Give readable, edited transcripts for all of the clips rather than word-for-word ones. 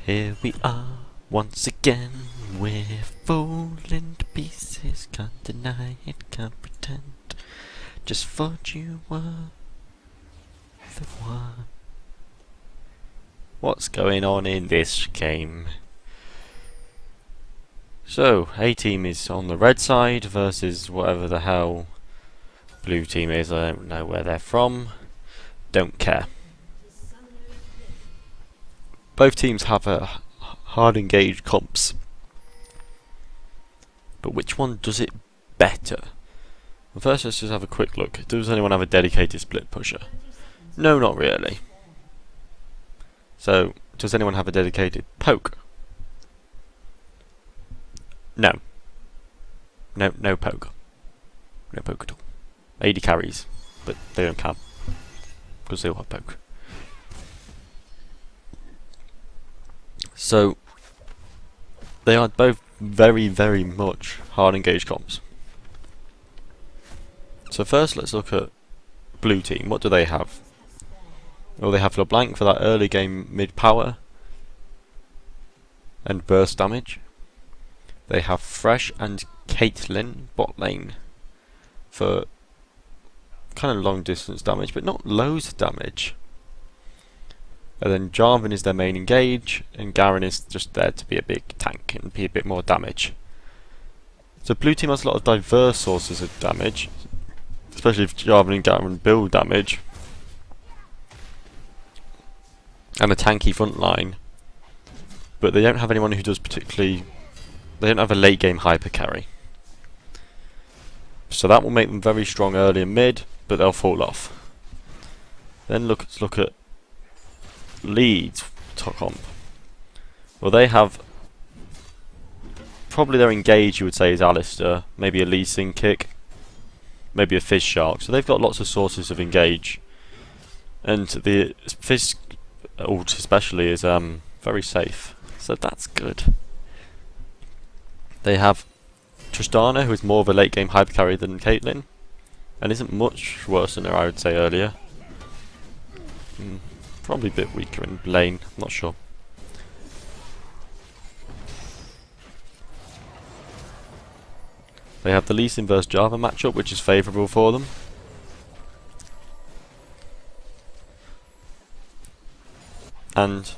Here we are, once again, we're falling to pieces, can't deny it, can't pretend, just thought you were the one. What's going on in this game? So, A team is on the red side versus whatever the hell blue team is. I don't know where they're from, don't care. Both teams have a hard engaged comps, but which one does it better? Well, first let's just have a quick look. Does anyone have a dedicated split pusher? No, not really. So, does anyone have a dedicated poke? No. No poke. No poke at all. AD carries, but they don't count because they all have poke. So, they are both very, very much hard engaged comps. So first let's look at blue team. What do they have? Well, they have LeBlanc for that early game mid power and burst damage. They have Fresh and Caitlyn bot lane for kind of long distance damage, but not loads of damage. And then Jarvan is their main engage, and Garen is just there to be a big tank and be a bit more damage. So blue team has a lot of diverse sources of damage, especially if Jarvan and Garen build damage, and a tanky front line. But they don't have anyone who does particularly. They don't have a late game hyper carry. So that will make them very strong early and mid, but they'll fall off. Then let's look at Leeds top comp. Well, they have probably their engage, you would say, is Alistair, maybe a Lee Sin kick, maybe a Fizz Shark. So they've got lots of sources of engage, and the Fizz ult especially is very safe. So that's good. They have Tristana, who is more of a late game hyper carry than Caitlyn, and isn't much worse than her, I would say, earlier. Probably a bit weaker in lane, I'm not sure. They have the Lee Sin vs Java matchup, which is favourable for them. And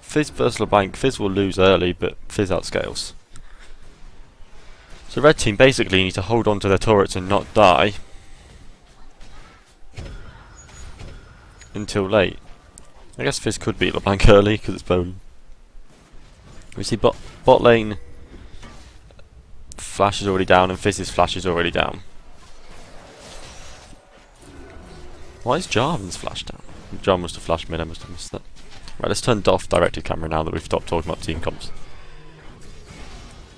Fizz vs LeBlanc, Fizz will lose early, but Fizz outscales. So red team basically need to hold on to their turrets and not die until late. I guess Fizz could beat LeBlanc early because it's bowling. We see bot lane flash is already down and Fizz's flash is already down. Why is Jarvan's flash down? Jarvan must have flashed mid, I must have missed that. Right, let's turn off directed camera now that we've stopped talking about team comps.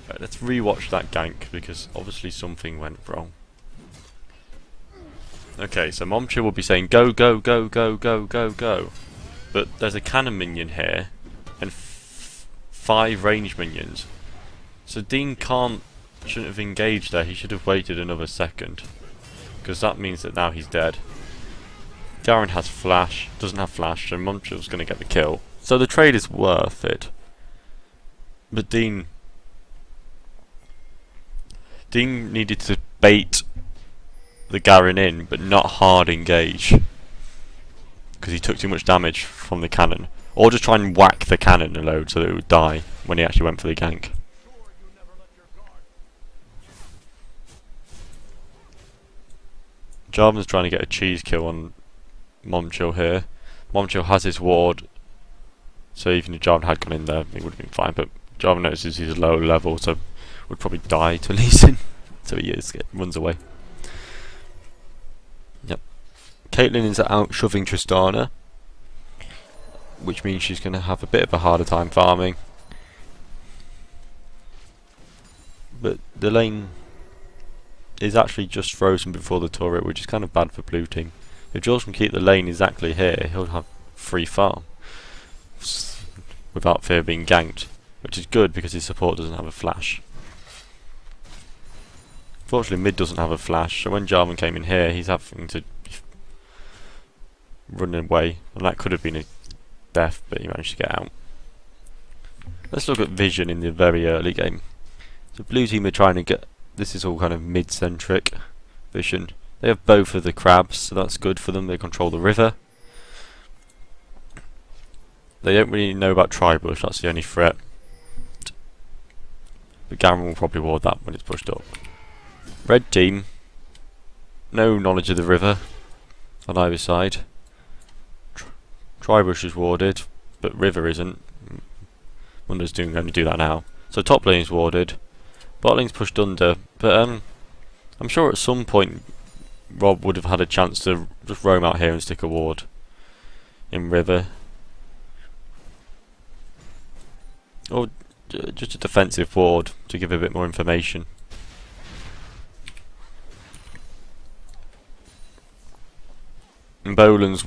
Right, let's rewatch that gank because obviously something went wrong. Okay, so Momcha will be saying go, go, go, go, go, go, go. But there's a cannon minion here and 5 range minions. So Dean shouldn't have engaged there, he should have waited another second. Because that means that now he's dead. Garen has flash, doesn't have flash, so Momcha's going to get the kill. So the trade is worth it. But Dean needed to bait the Garen in, but not hard engage. Because he took too much damage from the cannon. Or just try and whack the cannon a load so that it would die when he actually went for the gank. Jarvan's trying to get a cheese kill on Momcho here. Momcho has his ward, so even if Jarvan had gone in there, it would have been fine, but Jarvan notices he's low level, so would probably die to Lee Sin. So he runs away. Yep. Caitlyn is out shoving Tristana, which means she's going to have a bit of a harder time farming. But the lane is actually just frozen before the turret, which is kind of bad for blue team. If Jules can keep the lane exactly here, he'll have free farm without fear of being ganked, which is good because his support doesn't have a flash. Fortunately, mid doesn't have a flash, so when Jarvan came in here, he's having to run away, and that could have been a death, but he managed to get out. Let's look at vision in the very early game. So blue team are trying to get, this is all kind of mid-centric vision. They have both of the crabs, so that's good for them. They control the river. They don't really know about Tribush, that's the only threat. But Garen will probably ward that when it's pushed up. Red team, no knowledge of the river on either side. Tribush is warded, but river isn't. Mundo's going to do that now. So top lane is warded. Bot lane's pushed under, but I'm sure at some point Rob would have had a chance to just roam out here and stick a ward in river. Or just a defensive ward to give a bit more information. And Boland's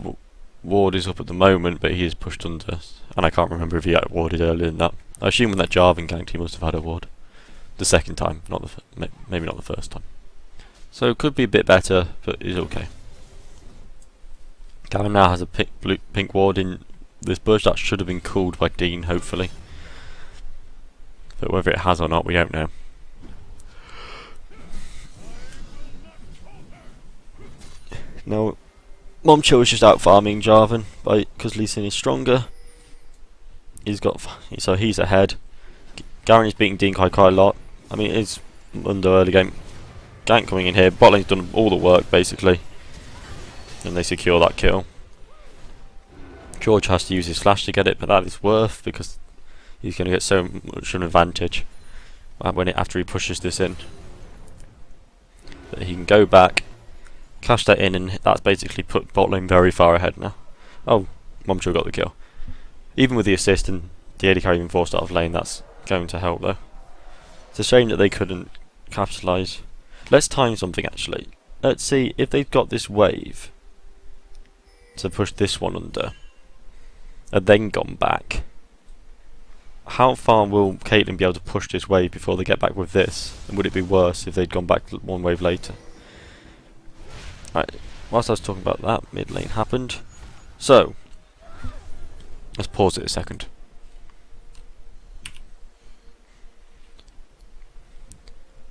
ward is up at the moment, but he is pushed under. And I can't remember if he had warded earlier than that. I assume when that Jarvan ganked he must have had a ward. The second time, not the maybe not the first time. So it could be a bit better, but is okay. Garen now has a pink ward in this bush. That should have been called by Dean, hopefully. But whether it has or not, we don't know. Now, Momcho is just out farming Jarvan because Lee Sin is stronger. So he's ahead. Garen is beating Dean quite a lot. I mean, it's under early game. Gank coming in here. Bot lane's done all the work basically, and they secure that kill. George has to use his flash to get it, but that is worth because he's going to get so much an advantage after he pushes this in. But he can go back, clash that in, and that's basically put bot lane very far ahead now. Oh, Momcho got the kill. Even with the assist and the AD carry being forced out of lane, that's going to help though. It's a shame that they couldn't capitalise. Let's time something actually. Let's see if they've got this wave to push this one under and then gone back. How far will Caitlyn be able to push this wave before they get back with this? And would it be worse if they'd gone back one wave later? Right, whilst I was talking about that, mid lane happened. So, let's pause it a second.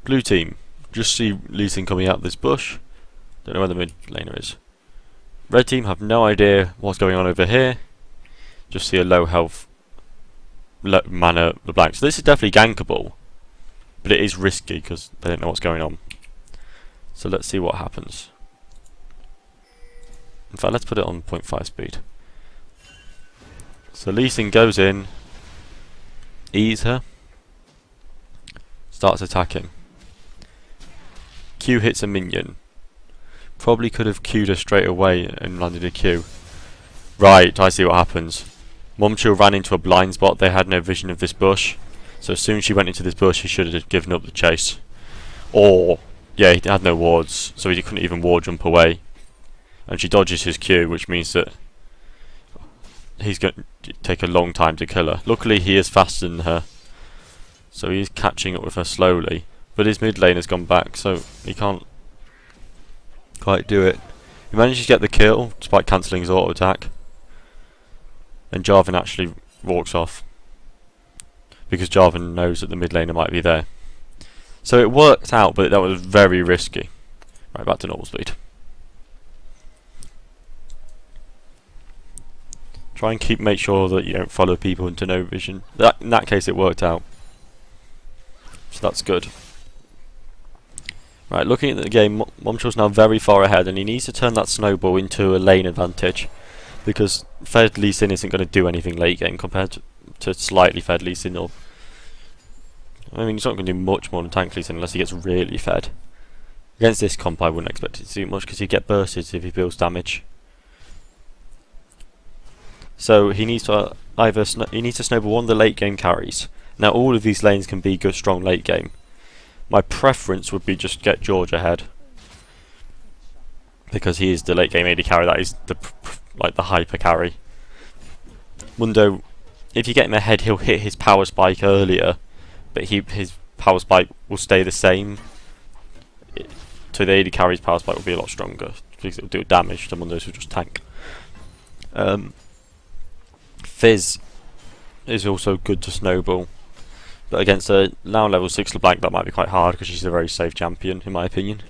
Blue team, just see Lee Sin coming out of this bush. Don't know where the mid laner is. Red team have no idea what's going on over here. Just see a low health, low mana LeBlanc. So this is definitely gankable, but it is risky because they don't know what's going on. So let's see what happens. In fact, let's put it on 0.5 speed. So Lee Sin goes in, ease her, starts attacking. Q hits a minion. Probably could have Q'd her straight away and landed a Q. Right, I see what happens. Momcho ran into a blind spot. They had no vision of this bush. So as soon as she went into this bush, he should have given up the chase. Or, yeah, he had no wards, so he couldn't even ward jump away. And she dodges his Q, which means that he's going to take a long time to kill her. Luckily, he is faster than her, so he's catching up with her slowly. But his mid lane has gone back, so he can't quite do it. He manages to get the kill, despite cancelling his auto attack. And Jarvan actually walks off, because Jarvan knows that the mid laner might be there. So it worked out, but that was very risky. Right, back to normal speed. Try and make sure that you don't follow people into no vision. In that case it worked out. So that's good. Right, looking at the game, Momcho's now very far ahead, and he needs to turn that snowball into a lane advantage, because fed Lee Sin isn't going to do anything late game compared to slightly fed Lee Sin. Or I mean, he's not going to do much more than tank Lee Sin unless he gets really fed. Against this comp, I wouldn't expect it to do much because he'd get bursted if he builds damage. So he needs to he needs to snowball one of the late game carries. Now all of these lanes can be good, strong late game. My preference would be just get George ahead, because he is the late game AD carry. That is the hyper carry. Mundo, if you get him ahead, he'll hit his power spike earlier, but his power spike will stay the same. So the AD carry's power spike will be a lot stronger because it will do damage to Mundo's who just tank. Fizz is also good to snowball. But against a now level 6 LeBlanc, that might be quite hard because she's a very safe champion, in my opinion.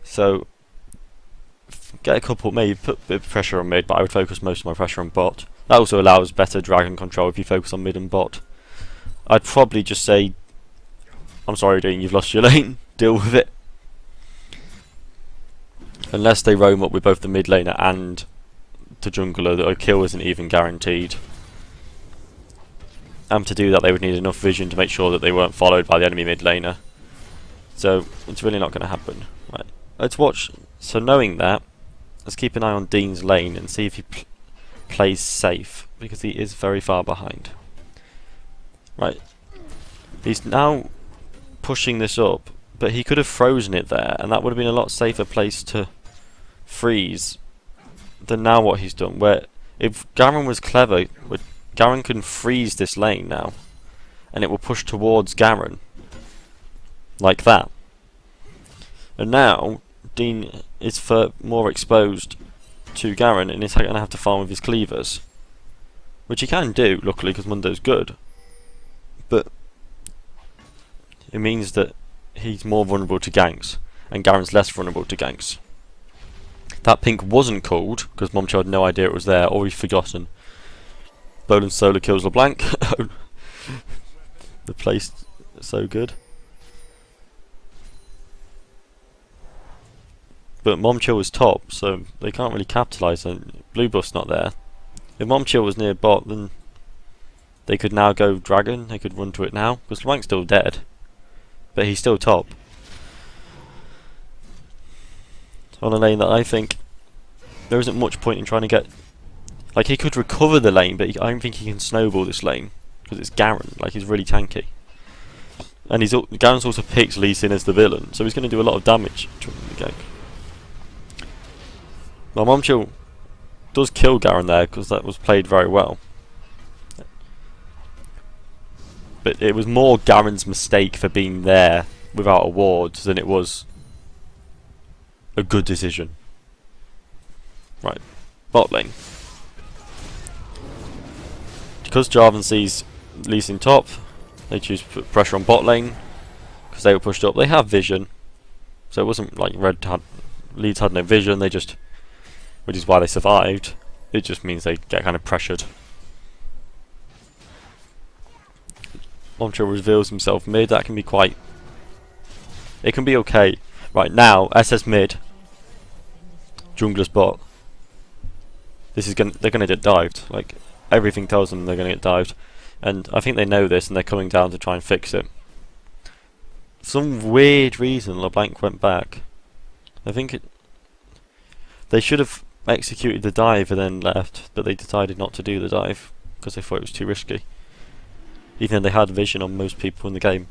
So, get a couple, maybe put a bit of pressure on mid, but I would focus most of my pressure on bot. That also allows better dragon control if you focus on mid and bot. I'd probably just say, I'm sorry Dean, you've lost your lane, deal with it. Unless they roam up with both the mid laner and the jungler, a kill isn't even guaranteed. And to do that they would need enough vision to make sure that they weren't followed by the enemy mid laner. So it's really not going to happen. Right. Let's watch. So knowing that, let's keep an eye on Dean's lane and see if he plays safe, because he is very far behind. Right. He's now pushing this up, but he could have frozen it there, and that would have been a lot safer place to freeze than now what he's done. Where if Garen was clever, Garen can freeze this lane now, and it will push towards Garen like that. And now Dean is more exposed to Garen, and he's going to have to farm with his cleavers, which he can do, luckily, because Mundo's good. But it means that he's more vulnerable to ganks, and Garen's less vulnerable to ganks. That pink wasn't called because Momcho had no idea it was there, or he's forgotten. Bolin solo kills LeBlanc. The place is so good. But Momchill was top, so they can't really capitalise on Blue Buff's not there. If Momchill was near bot, then they could now go Dragon, they could run to it now, because LeBlanc's still dead. But he's still top. On a lane that I think there isn't much point in trying to get. Like, he could recover the lane, but I don't think he can snowball this lane, because it's Garen, like he's really tanky. And Garen's also picked Lee Sin as the villain, so he's going to do a lot of damage during the gank. Now Momchill does kill Garen there, because that was played very well. But it was more Garen's mistake for being there without a ward than it was a good decision. Right, bot lane. Because Jarvan sees Lee Sin top, they choose to put pressure on bot lane because they were pushed up. They have vision, so it wasn't like Leeds had no vision. They just, which is why they survived. It just means they get kind of pressured. Momcho reveals himself mid. That can be quite. It can be okay. Right now, SS mid, jungler's bot. They're gonna get dived. Like, everything tells them they're gonna get dived, and I think they know this, and they're coming down to try and fix it. For some weird reason, LeBlanc went back. I think they should have executed the dive and then left, but they decided not to do the dive because they thought it was too risky. Even though they had vision on most people in the game.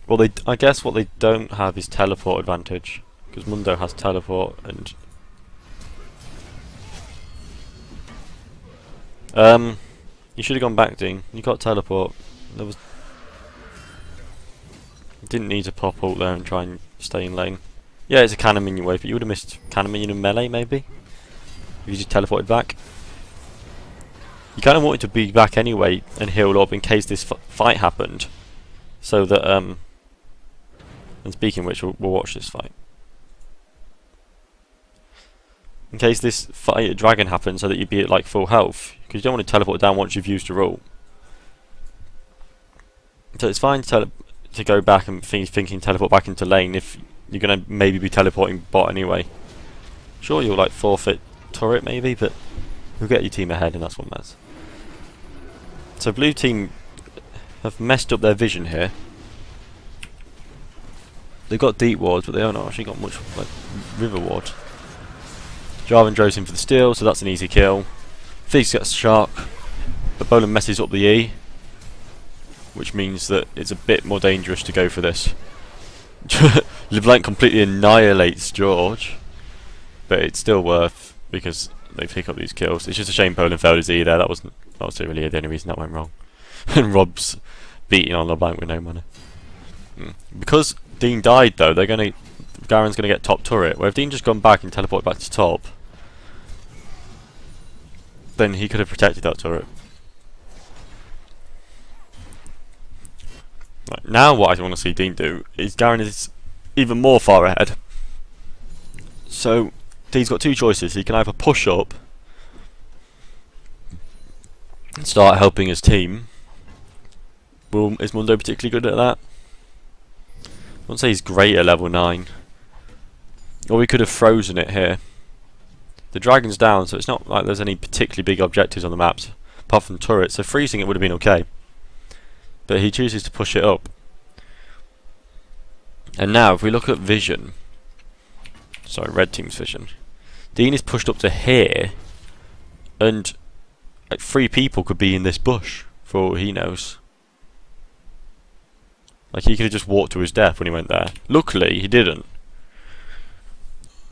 Well, I guess what they don't have is teleport advantage, because Mundo has teleport, and you should have gone back, Dean. You got teleport. You didn't need to pop ult there and try and stay in lane. Yeah, it's a cannon minion wave, but you would have missed cannon minion and melee maybe if you just teleported back. You kind of wanted to be back anyway and heal up in case this fight happened, so that and speaking of which, we'll watch this fight. In case this fight at Dragon happens, so that you'd be at like full health, because you don't want to teleport down once you've used your ult. So it's fine to go back and thinking teleport back into lane if you're going to maybe be teleporting bot anyway. Sure, you'll like forfeit turret maybe, but you'll get your team ahead, and that's what matters. So blue team have messed up their vision here. They've got deep wards, but they haven't actually got much like river ward. Jarvan drives in for the steal, so that's an easy kill. Fizz gets shark, but Bolin messes up the E, which means that it's a bit more dangerous to go for this. LeBlanc completely annihilates George, but it's still worth because they pick up these kills. It's just a shame Bolin failed his E there. That wasn't really the only reason that went wrong. And Rob's beating on LeBlanc with no mana. Because Dean died though, Garen's gonna get top turret. Where if Dean just gone back and teleported back to top, then he could have protected that turret. Right, now what I want to see Dean do is Garen is even more far ahead. So Dean's got two choices. He can either push up and start helping his team. Well, is Mundo particularly good at that? I wouldn't say he's great at level 9. Or we could have frozen it here. The dragon's down, so it's not like there's any particularly big objectives on the maps, apart from turrets, so freezing it would have been okay. But he chooses to push it up. And now, if we look at vision, sorry, red team's vision, Dean is pushed up to here, and like 3 people could be in this bush, for all he knows. Like, he could have just walked to his death when he went there. Luckily, he didn't.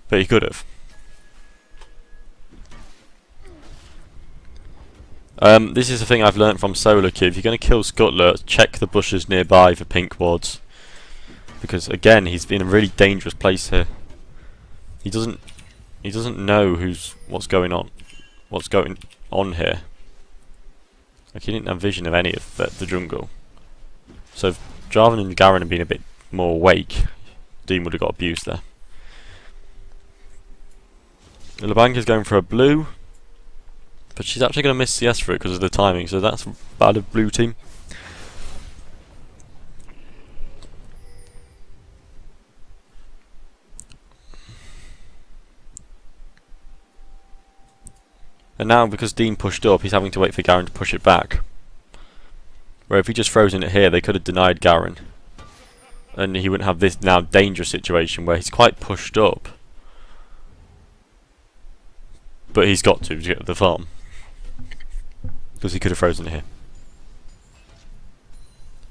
But he could have. This is the thing I've learnt from Solar Cube. If you're going to kill Scuttler, check the bushes nearby for pink wards. Because again, he's in a really dangerous place here. He doesn't know what's going on here. Like, he didn't have vision of any of the jungle. So if Jarvan and Garen had been a bit more awake, Dean would have got abused there. LeBlanc is going for a blue. But she's actually going to miss CS for it because of the timing, so that's bad of blue team. And now, because Dean pushed up, he's having to wait for Garen to push it back. Where if he just frozen it here, they could have denied Garen. And he wouldn't have this now dangerous situation where he's quite pushed up. But he's got to get the farm. Because he could have frozen it here.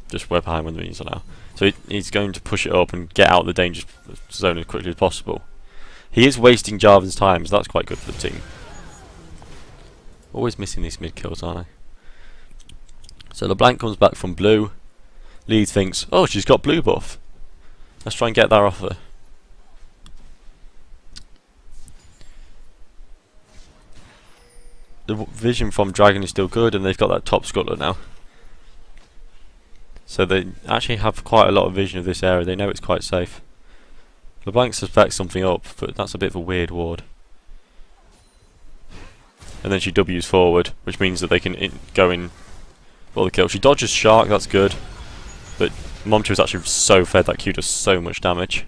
Just we're behind when the minions are now. So he's going to push it up and get out of the danger zone as quickly as possible. He is wasting Jarvan's time, so that's quite good for the team. Always missing these mid kills, aren't I? So LeBlanc comes back from blue. Leeds thinks, oh, she's got blue buff. Let's try and get that off her. The vision from Dragon is still good, and they've got that top Scuttler now. So they actually have quite a lot of vision of this area. They know it's quite safe. LeBlanc suspects something up, but that's a bit of a weird ward. And then she W's forward, which means that they can go in for the kill. She dodges Shark, that's good. But Momcho is actually so fed that Q does so much damage.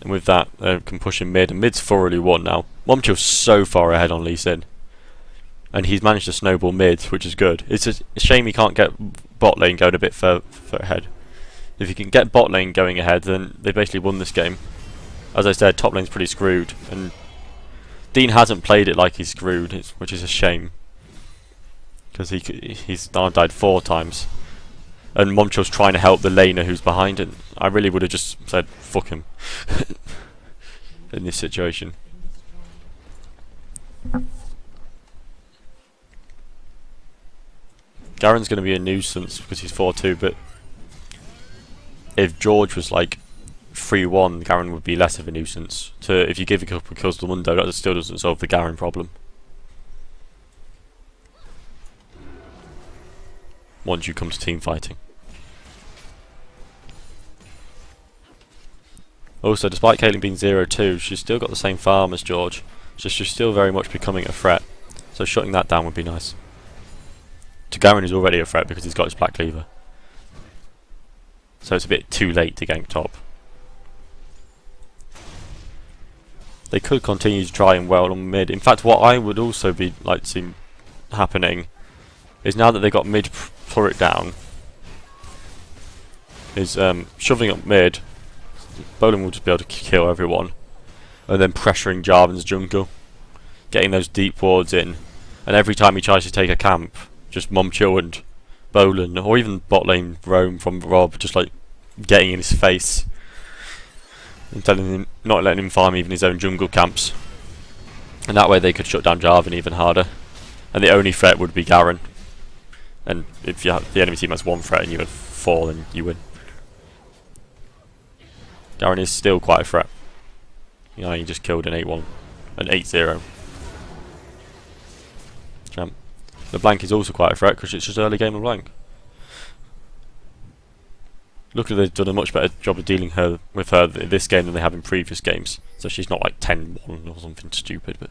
And with that, they can push in mid, and mid's thoroughly won now. Momcho's so far ahead on Lee Sin. And he's managed to snowball mid, which is good. It's a shame he can't get bot lane going a bit further ahead. If he can get bot lane going ahead, then they basically won this game. As I said, top lane's pretty screwed, and Dean hasn't played it like he's screwed, which is a shame. Because he's now died 4 times. And Momcho's trying to help the laner who's behind it. I really would have just said, fuck him. In this situation. Garen's going to be a nuisance because he's 4-2, but if George was like 3-1, Garen would be less of a nuisance. If you give a couple of kills to Mundo, that still doesn't solve the Garen problem. Once you come to team fighting. Also, despite Caitlyn being 0-2, she's still got the same farm as George, so she's still very much becoming a threat. So shutting that down would be nice. To Garen is already a threat because he's got his Black Cleaver. So it's a bit too late to gank top. They could continue to try and well on mid. In fact, what I would also be like to see happening is now that they got mid turret down, is shoving up mid. Bolin will just be able to kill everyone, and then pressuring Jarvan's jungle, getting those deep wards in, and every time he tries to take a camp, just Momcho and Bolin, or even bot lane Roam from Rob, just like getting in his face and telling him, not letting him farm even his own jungle camps, and that way they could shut down Jarvan even harder, and the only threat would be Garen. And if the enemy team has 1 threat and you have 4, then you win. Garen is still quite a threat. You know, he just killed an 8-1 an 8-0 champ. The blank is also quite a threat because it's just early game of blank. Luckily they've done a much better job of dealing with her in this game than they have in previous games. So she's not like 10-1 or something stupid, but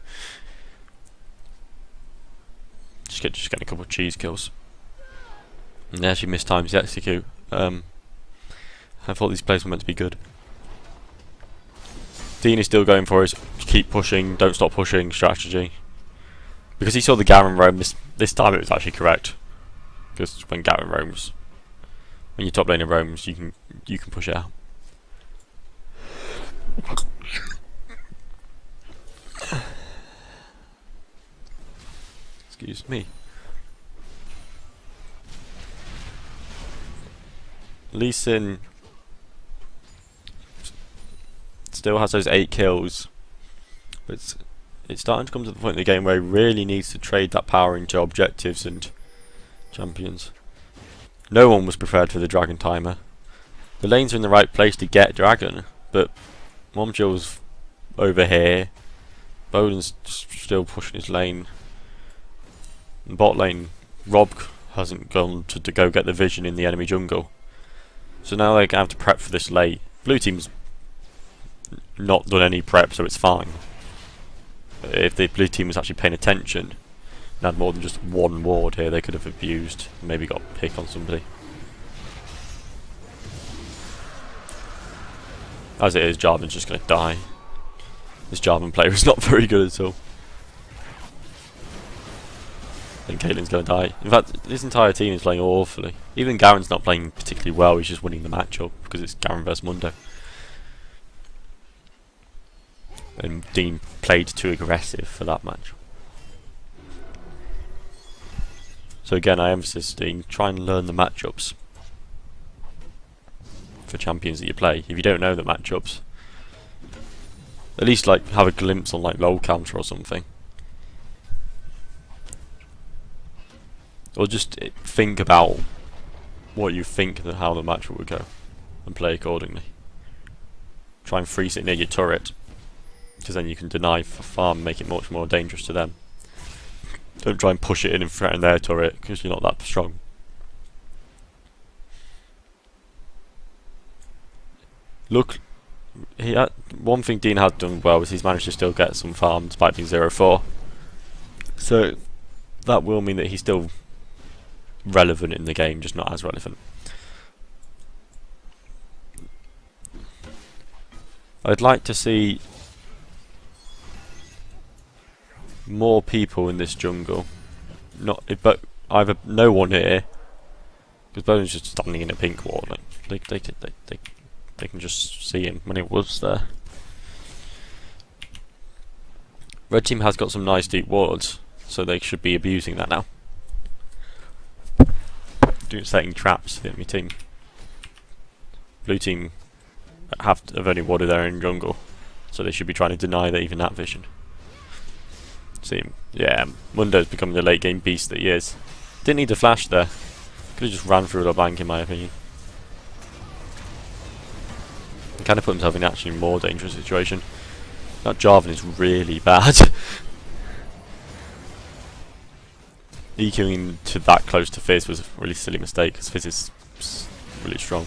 just getting a couple of cheese kills. And there she mistimes the execute. I thought these plays were meant to be good. Dean is still going for his keep pushing, don't stop pushing strategy. Because he saw the Garen roam, this time it was actually correct. Because when Garen roams, when your top laner roams, you can push it out. Excuse me. Lee Sin still has those 8 kills, but it's starting to come to the point in the game where he really needs to trade that power into objectives and champions. No one was prepared for the dragon timer. The lanes are in the right place to get dragon, but Momjill's over here. Bowden's still pushing his lane. In bot lane, Rob hasn't gone to go get the vision in the enemy jungle. So now they're going to have to prep for this late. Blue team's not done any prep, so it's fine. If the blue team was actually paying attention and had more than just one ward here, they could have abused, maybe got a pick on somebody. As it is, Jarvan's just going to die. This Jarvan player is not very good at all. And Caitlyn's going to die. In fact, this entire team is playing awfully. Even Garen's not playing particularly well, he's just winning the matchup because it's Garen vs Mundo. And Dean played too aggressive for that match. So again, I emphasize Dean, try and learn the matchups for champions that you play. If you don't know the matchups, at least like have a glimpse on like low counter or something. Or just think about what you think how the match would go and play accordingly. Try and freeze it near your turret, because then you can deny farm and make it much more dangerous to them. Don't try and push it in and threaten their turret, because you're not that strong. Look, one thing Dean has done well is he's managed to still get some farm despite being 0-4. So that will mean that he's still relevant in the game, just not as relevant. I'd like to see more people in this jungle. But either no one here, because Bowen's just standing in a pink wall. Like they can just see him when he was there. Red team has got some nice deep wards, so they should be abusing that now. Setting traps for the enemy team. Blue team have only warded their own jungle, so they should be trying to deny that even that vision. See him, yeah. Mundo's becoming the late game beast that he is. Didn't need a flash there. Could have just ran through the bank, in my opinion. He kind of put himself in an actually more dangerous situation. That Jarvan is really bad. EQing to that close to Fizz was a really silly mistake because Fizz is really strong.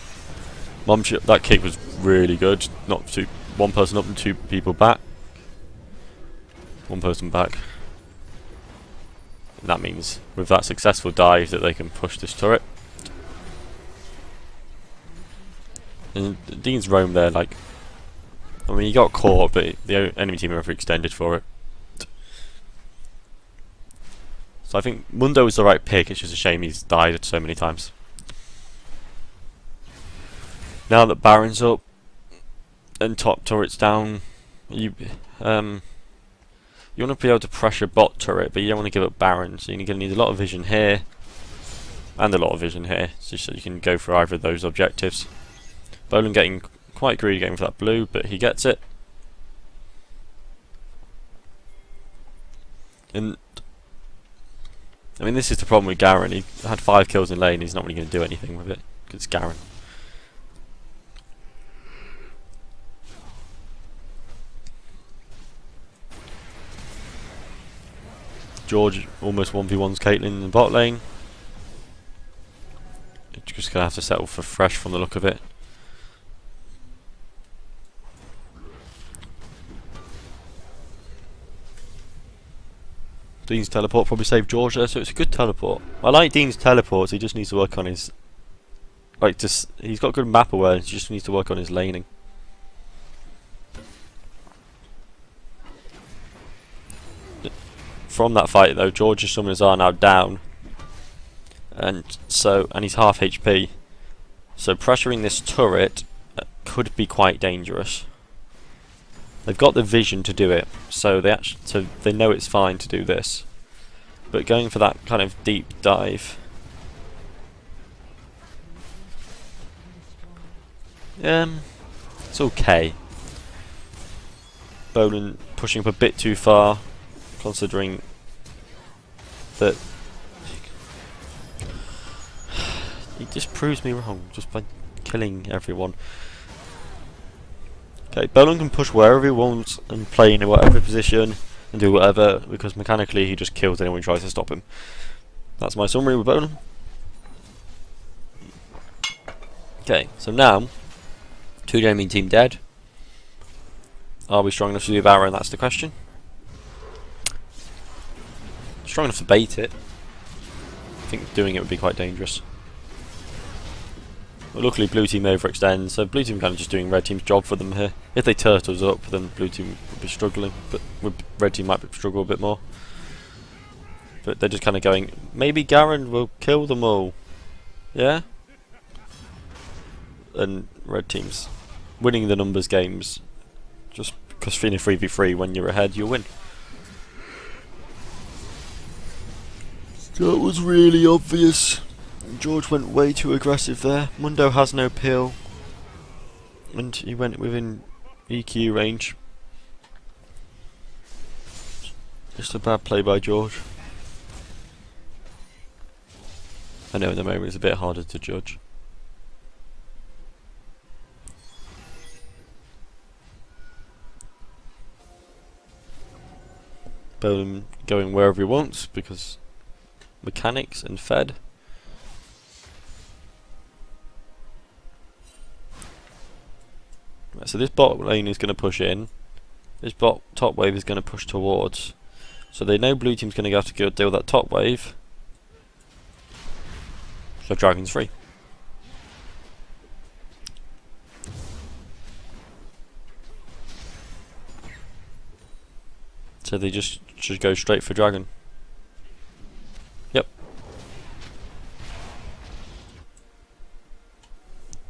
That kick was really good. Not one person up and 2 people back. One person back. And that means with that successful dive that they can push this turret. And Dean's roam there, like, I mean, he got caught, but the enemy team overextended for it. So I think Mundo was the right pick, it's just a shame he's died so many times. Now that Baron's up and top turret's down, you want to be able to pressure bot turret, but you don't want to give up Baron, so you're going to need a lot of vision here and a lot of vision here, so you can go for either of those objectives. Bolan getting quite greedy going for that blue, but he gets it. And I mean, this is the problem with Garen. He had 5 kills in lane, he's not really going to do anything with it, because it's Garen. George almost 1v1s Caitlyn in the bot lane. Just gonna have to settle for fresh from the look of it. Dean's teleport probably saved George there, so it's a good teleport. I like Dean's teleports, he just needs to work on his... he's got good map awareness, he just needs to work on his laning. From that fight though, George's summoners are now down. And he's half HP. So pressuring this turret could be quite dangerous. They've got the vision to do it, so they know it's fine to do this. But going for that kind of deep dive, it's okay. Bolan pushing up a bit too far, considering that he just proves me wrong just by killing everyone. Okay, Bolan can push wherever he wants and play in whatever position and do whatever, because mechanically he just kills anyone who tries to stop him. That's my summary with Bolan. Okay, so now, 2 gaming team dead. Are we strong enough to do Baron? That's the question. Strong enough to bait it. I think doing it would be quite dangerous. But luckily blue team overextends, so blue team kind of just doing red team's job for them here. If they turtles up, then blue team would be struggling, but red team might struggle a bit more. But they're just kind of going, maybe Garen will kill them all. Yeah? And red team's winning the numbers games. Just because in a 3v3 when you're ahead, you'll win. That was really obvious. George went way too aggressive there. Mundo has no peel, and he went within EQ range. Just a bad play by George. I know at the moment it's a bit harder to judge. Bolan going wherever he wants because mechanics and fed. So this bot lane is going to push in. This bot top wave is going to push towards. So they know blue team's going to have to go deal with that top wave. So dragon's free. So they just should go straight for dragon. Yep.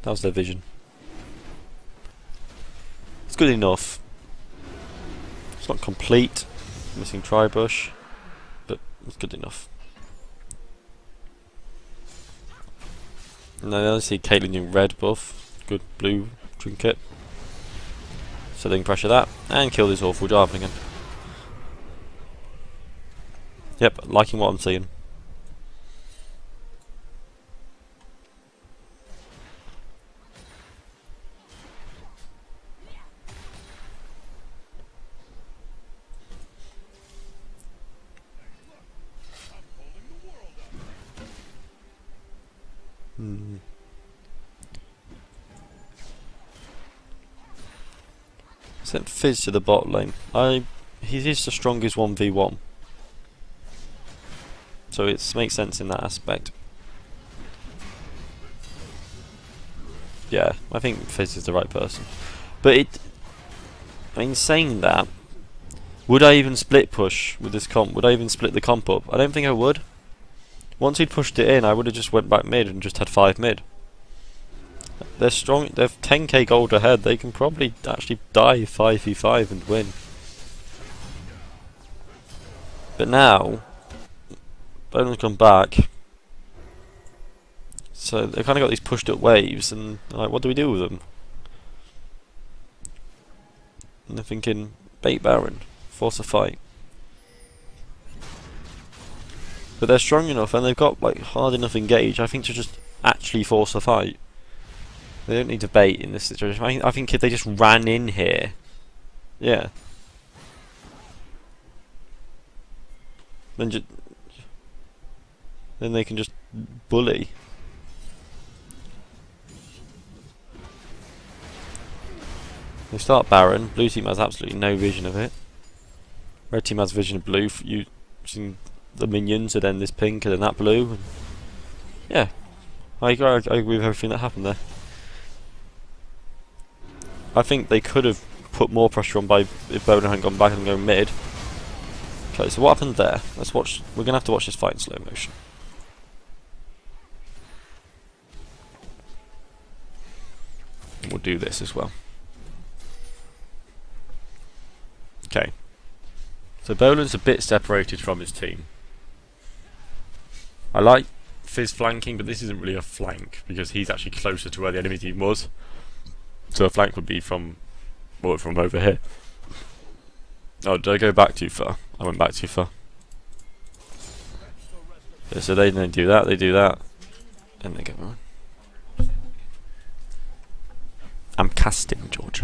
That was their vision. It's good enough. It's not complete. Missing tri-bush, but it's good enough. And then I see Caitlyn in red buff. Good blue trinket. So they can pressure that and kill this awful Jarvan again. Yep, liking what I'm seeing. Sent Fizz to the bot lane. He is the strongest 1v1. So it makes sense in that aspect. Yeah, I think Fizz is the right person. But I mean, saying that, would I even split push with this comp? Would I even split the comp up? I don't think I would. Once he'd pushed it in, I would have just went back mid and just had 5 mid. They're strong, they're 10k gold ahead, they can probably actually die 5v5 and win. But now, Bolan's come back, so they've kind of got these pushed up waves, and like, what do we do with them? And they're thinking, bait Baron, force a fight. But they're strong enough, and they've got like hard enough engage, I think, to just actually force a fight. They don't need to bait in this situation. I think if they just ran in here, yeah. then they can just bully. They start Baron. Blue team has absolutely no vision of it. Red team has vision of blue, using the minions, and then this pink, and then that blue. And yeah, I agree with everything that happened there. I think they could have put more pressure on if Bowden hadn't gone back and gone mid. Okay, so what happened there? Let's watch. We're gonna have to watch this fight in slow motion. And we'll do this as well. Okay. So Boland's a bit separated from his team. I like Fizz flanking, but this isn't really a flank because he's actually closer to where the enemy team was. So a flank would be from over here. Oh, did I go back too far? I went back too far. Yeah, so they then do that, and they go on. I'm casting, George.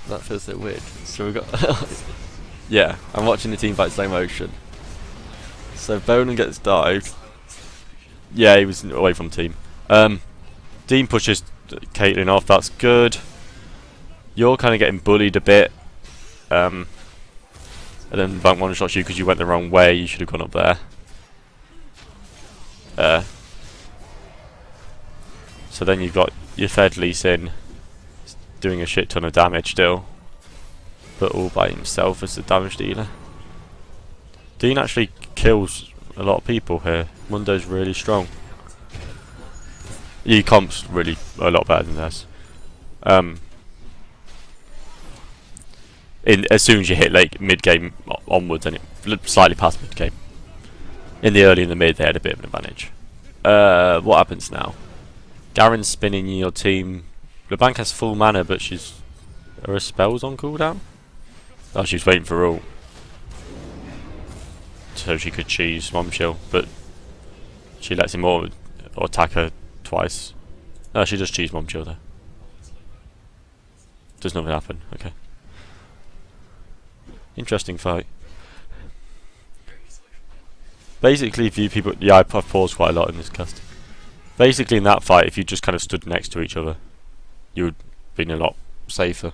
That feels so weird. So we got yeah, I'm watching the team fight slow motion. So Bolan gets dived. Yeah, he was away from the team. Dean pushes Caitlyn off, that's good. You're kind of getting bullied a bit. And then Bank one shots you because you went the wrong way, you should have gone up there. So then you've got your Fed Lee Sin doing a shit ton of damage still, but all by himself as the damage dealer. Dean actually kills a lot of people here. Mundo's really strong. Your comp's really a lot better than this. As soon as you hit like mid game onwards, and it slightly past mid game. In the early and the mid, they had a bit of an advantage. What happens now? Garen's spinning your team. The bank has full mana, but are her spells on cooldown? Oh, she's waiting for ult, so she could cheese Mom Chill, but she lets him or attack her twice. No, she does cheese Mom Chill there. Does nothing happen. Okay. Interesting fight. Basically, if you people, yeah, I've paused quite a lot in this cast. Basically, in that fight, if you just kind of stood next to each other, you would have been a lot safer.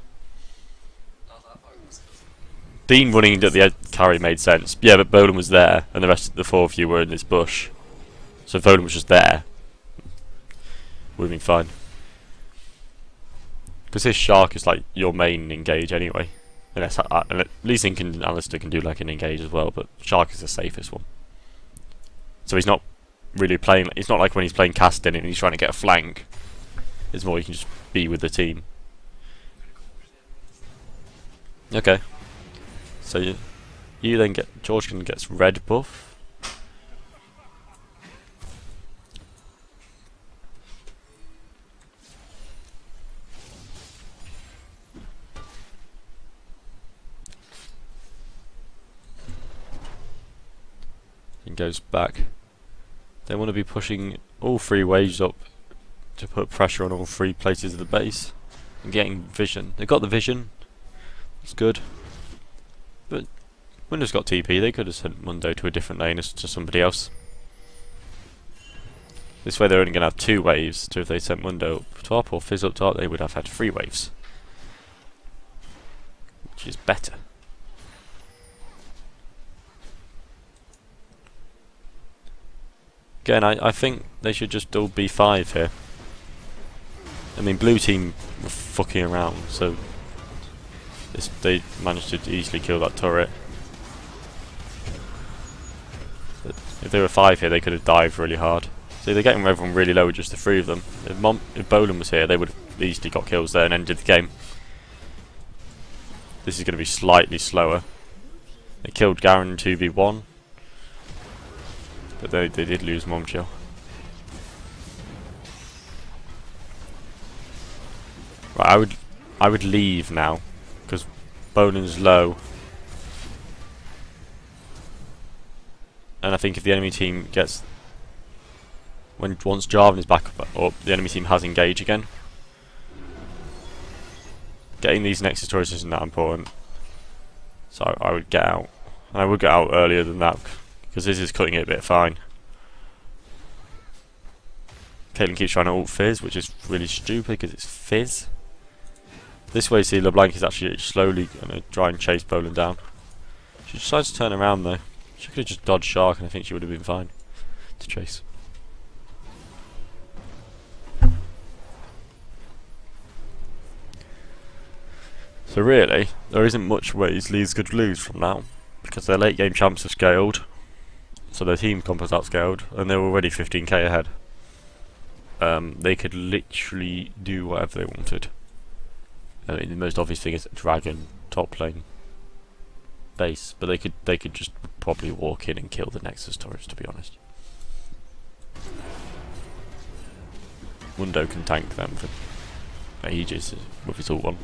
Dean running at the carry made sense. Yeah, but Bolan was there, and the rest of the four of you were in this bush. So if Bolan was just there, would have been fine. Because this shark is like your main engage anyway. Unless Lee Sin and Alistair can do like an engage as well, but shark is the safest one. So he's not really playing. It's not like when he's playing casting and he's trying to get a flank. It's more you can just be with the team. Okay. So you then get George gets red buff. And goes back. They want to be pushing all three waves up to put pressure on all three places of the base and getting vision. They've got the vision. It's good. But Windows got TP, they could have sent Mundo to a different lane as to somebody else. This way they're only going to have two waves, so if they sent Mundo up top or Fizz up top, they would have had 3 waves. Which is better. Again, I think they should just all B5 here. I mean, blue team were fucking around, so they managed to easily kill that turret. But if they were 5 here, they could have dived really hard. See, they're getting everyone really low with just the 3 of them. If Bolan was here, they would have easily got kills there and ended the game. This is going to be slightly slower. They killed Garen in 2v1. But they did lose Momchill. Right, I would leave now because Bolan's low, and I think if the enemy team gets once Jarvan is back up, the enemy team has engage again. Getting these Nexus turrets isn't that important, so I would get out. And I would get out earlier than that, because this is cutting it a bit fine. Caitlyn keeps trying to ult Fizz, which is really stupid because it's Fizz. This way, see, LeBlanc is actually slowly going to try and chase Poland down. She decides to turn around though. She could have just dodged Shark and I think she would have been fine to chase. So really, there isn't much ways Leeds could lose from now, because their late game champs have scaled, so their team comp has outscaled, and they're already 15k ahead. They could literally do whatever they wanted. I mean, the most obvious thing is Dragon top lane base, but they could just probably walk in and kill the Nexus turrets, to be honest. Mundo can tank them for ages with his ult on.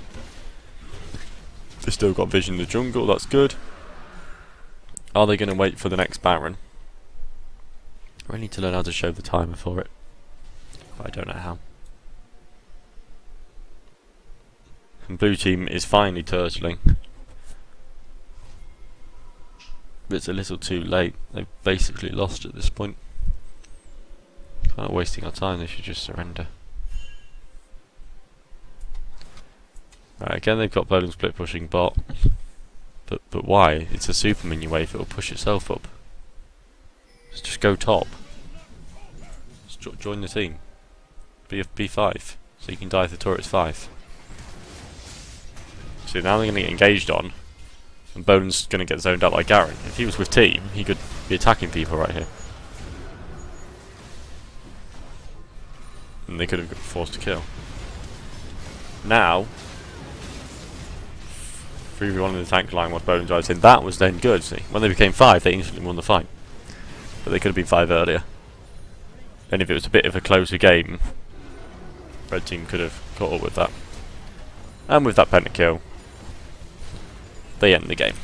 They've still got vision in the jungle, that's good. Are they going to wait for the next Baron? I need to learn how to show the timer for it, but I don't know how. And blue team is finally turtling. But it's a little too late. They've basically lost at this point. Kind of wasting our time, they should just surrender. Right, again they've got Poland split pushing bot. But why? It's a super minion wave, it'll push itself up. Just go top. Just join the team. Be 5. So you can die if the turret's 5. So now they're going to get engaged on. And Bone's going to get zoned out by Garen. If he was with team, he could be attacking people right here. And they could have got forced to kill. Now, 3v1 in the tank line while Bone drives in. That was then good, see. When they became 5, they instantly won the fight. But they could have been 5 earlier. And if it was a bit of a closer game, Red team could have caught up with that. And with that pentakill, they end the game.